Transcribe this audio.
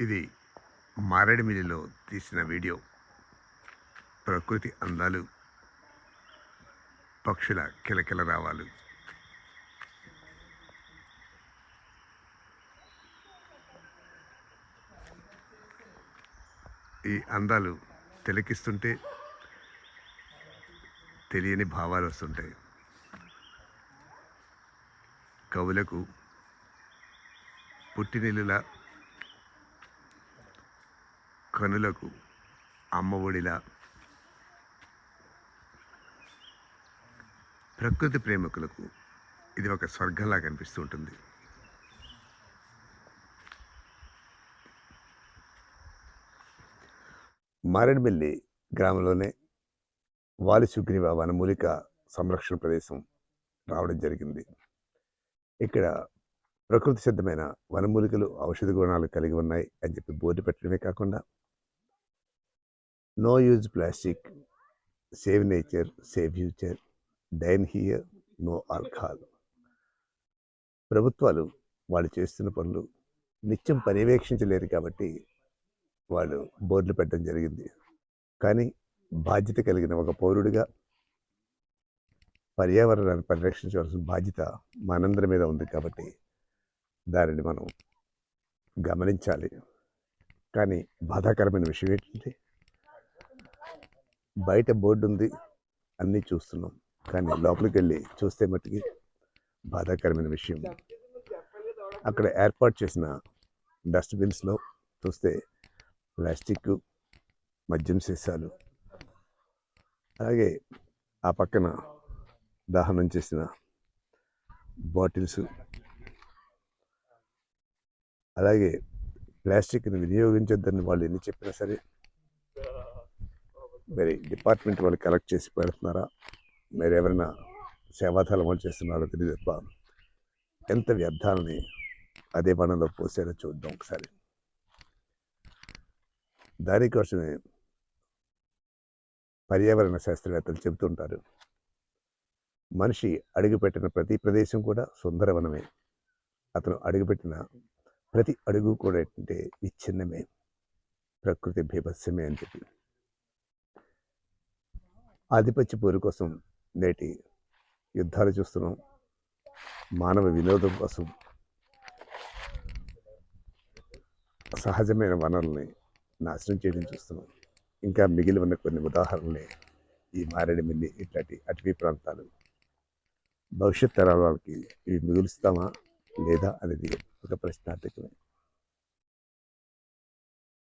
ఇది మారేడుమిల్లిలో తీసిన వీడియో. ప్రకృతి అందాలు, పక్షుల కిలకిల రావాలు. ఈ అందాలు తిలకిస్తుంటే తెలియని భావాలు వస్తుంటాయి. కవులకు పుట్టినిల్లులా, కనులకు అమ్మఒడిలా, ప్రకృతి ప్రేమికులకు ఇది ఒక స్వర్గంలా కనిపిస్తూ ఉంటుంది. మారేడుమిల్లి గ్రామంలోనే వాలి సుగ్రీవ వనమూలిక సంరక్షణ ప్రదేశం రావడం జరిగింది. ఇక్కడ ప్రకృతి సిద్ధమైన వనమూలికలు ఔషధ గుణాలు కలిగి ఉన్నాయి అని చెప్పి బోర్డు పెట్టడమే కాకుండా no use plastic, save nature, save future, dine here, no alcohol. ప్రభుత్వాలు వాళ్ళు చేస్తున్న పనులు నిత్యం పర్యవేక్షించలేరు కాబట్టి వాళ్ళు బోర్డులు పెట్టడం జరిగింది. కానీ బాధ్యత కలిగిన ఒక పౌరుడిగా పర్యావరణాన్ని పరిరక్షించవలసిన బాధ్యత మనందరి మీద ఉంది కాబట్టి దానిని మనం గమనించాలి. కానీ బాధాకరమైన విషయం ఏంటంటే బయట బోర్డు ఉంది, అన్నీ చూస్తున్నాం, కానీ లోపలికి వెళ్ళి చూస్తే మట్టుకి బాధాకరమైన విషయం. అక్కడ ఏర్పాటు చేసిన డస్ట్బిన్స్లో చూస్తే ప్లాస్టిక్, మద్యం సీసాలు, అలాగే ఆ పక్కన దహనం చేసిన బాటిల్స్, అలాగే ప్లాస్టిక్ని వినియోగించొద్దని వాళ్ళు ఎన్ని చెప్పినా సరే మరి డిపార్ట్మెంట్ వాళ్ళు కలెక్ట్ చేసి పెడుతున్నారా, మరి ఎవరైనా సేవాదాలు అమలు చేస్తున్నారో తెలియదు తప్ప ఎంత వ్యర్థాలని అదే పనంలో పోసారో చూద్దాం ఒకసారి. దానికోసమే పర్యావరణ శాస్త్రవేత్తలు చెబుతుంటారు, మనిషి అడుగుపెట్టిన ప్రతి ప్రదేశం కూడా సుందరవనమే, అతను అడుగుపెట్టిన ప్రతి అడుగు కూడా ఏంటంటే విచ్ఛిన్నమే, ప్రకృతి బీభత్సమే అని చెప్పి. ఆధిపత్య పోరు కోసం నేటి యుద్ధాలు చూస్తున్నాం, మానవ వినోదం కోసం సహజమైన వనరుల్ని నాశనం చేయడం చూస్తున్నాం. ఇంకా మిగిలి ఉన్న కొన్ని ఉదాహరణలే ఈ మారేడుమిల్లి ఇట్లాంటి అటవీ ప్రాంతాలు. భవిష్యత్ తరాల వాళ్ళకి ఇవి మిగులుస్తామా లేదా అనేది ఒక ప్రశ్నార్థకమే.